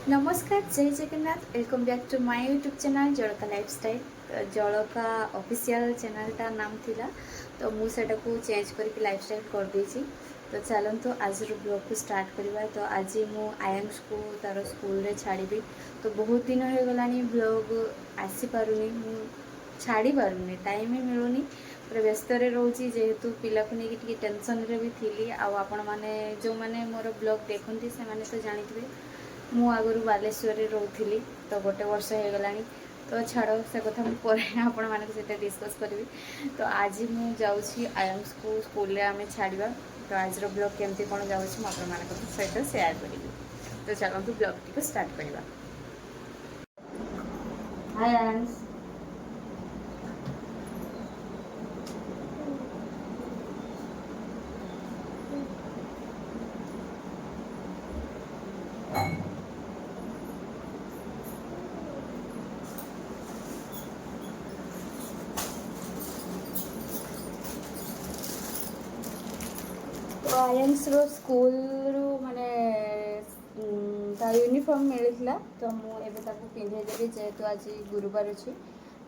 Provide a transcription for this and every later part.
नमस्कार, जय Jagannath. Welcome back to my YouTube channel Jadka lifestyle. Jadka official चैनलटा नाम थिला तो मुझे को चेंज करके लाइफस्टाइल कर देछि। तो चलतु आज ब्लॉग को स्टार्ट करवा। तो आज मु आयांश को तार स्कूल रे छाड़ी। तो बहुत दिन हो गलानी ब्लॉग आसी पारुनी, छाड़ी पारुनी, टाइम ही मिलूनी। पूरा व्यस्त रोची जेहेतु पिला को लेकिन टेंशन रे भी थी। आपण मैंने जो मैंने मोर ब्लॉग देखती से मैंने तो जानी मु आगुरी बालेश्वर रोली तो गोटे वर्ष हो गलानी। तो छाड़ से कथा मुझे आपण मान सहित डिस्कस करी। तो आज मु जाऊँगी आयांश को स्कूल आम छाड़ा। तो आज ब्लॉग केमती कौन जाऊँ सहित सेयार करी। तो चलते ब्लॉग टी स्टार्ट करवा। हाय आयांश। तो आयांश रो स्कूल माने यूनिफॉर्म मिलता। तो मुझे पिंधे देवी जेहेतु आज गुरुवार अच्छी।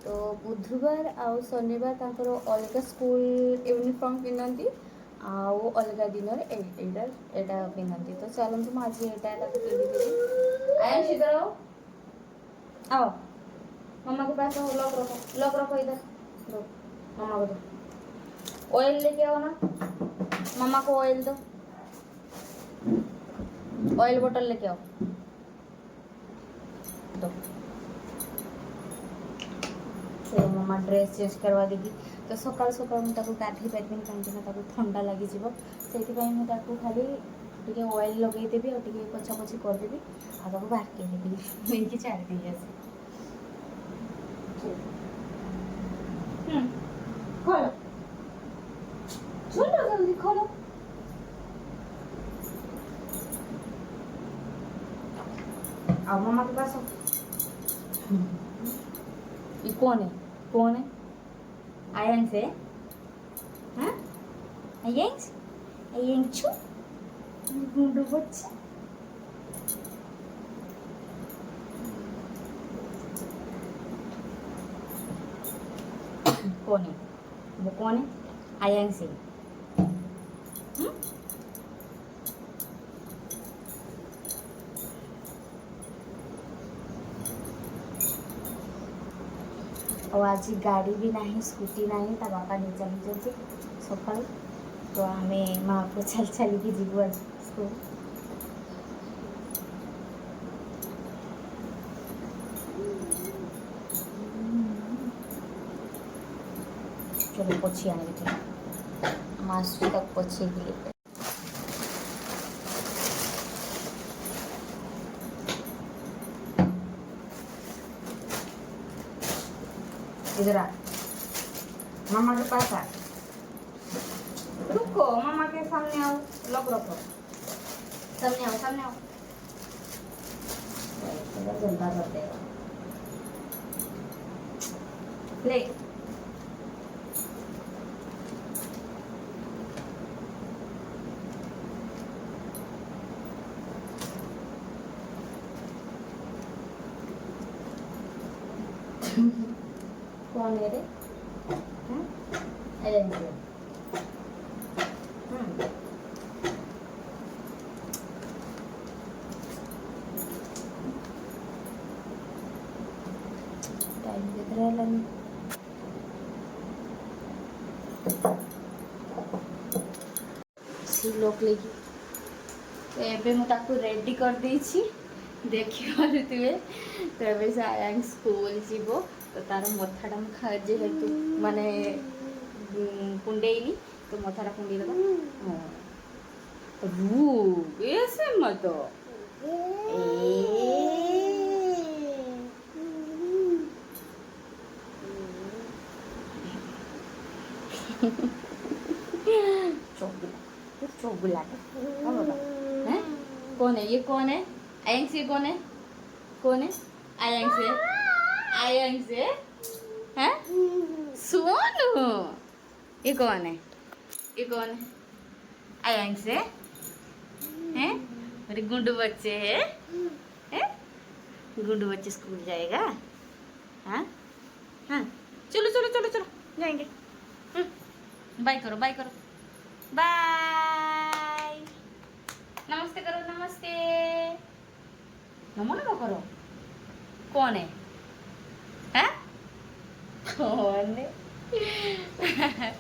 तो बुधवार आउ शनिवार तांकर अलग स्कूल यूनिफॉर्म पिंधती आउ अलग दिन एटा पिंधती। तो चलते मुझे यहाँ पिंधीदेवी। आयांश इधर आओ मम्मा के पास लॉक रखो इधर। दो मम्मा को दो। ऑयल लेके आओ ना, मम्मा को ऑयल दो। ऑयल बोतल लेके आओ दो। से मम्मा ड्रेस चेंज करवा देगी। तो सकाल सकाल मुझे गाधे पारि कहीं ठंडा लगे से खाली टे ऑयल लगेदेवी और पोछा पोछी करदेवी आ बाहर देवी छाड़ी दी आस। खोलो चलो जल्दी खोलो। आओ मम्मा के पास। ये कौन है? कौन है? आयांश है? हाँ आयांश? आयांशु गुंडू बच्चा। कौन है वो? कौन है? आयांश है। और आज गाड़ी भी नहीं, स्कूटी नहीं, ता बापा नहीं चली सका। तो आम माँ को चल चल के जीव आज स्कूल। चलो पोछी आने चलो मास्टर तक पोछे दिए। इधर आ, मामा के पास आ। रुको, मामा के सामने आओ। लॉक रखो। सामने आओ, सामने आओ। जनता करते हैं ले। कौन है रे? टाइम किधर है? सी लोक लेगी। तो एबे मुझे रेडी कर देछि देखिए। तो ये से आयांश स्कूल जीव। तो तार मथाटा मुझे जेहेतु माने कुंडेनी तो मथाटा कुंडे दबा। ऐसे मत चौगुला बाबा है। कौन है ये? कौन है? आयांश ये कौन है? कौन है? आयांश है? आयांश है? हैं? सोनू ये कौन है? ये कौन है? आयांश है? हैं? मेरे गुंडू बच्चे हैं? हैं? गुंडू बच्चे स्कूल जाएगा। हाँ हाँ, चलो चलो चलो चलो जाएंगे। बाय करो, बाय करो, बाय। नमस्ते करो, नमस्ते। नमो नमो करो। कौन है? हैं? कौन है?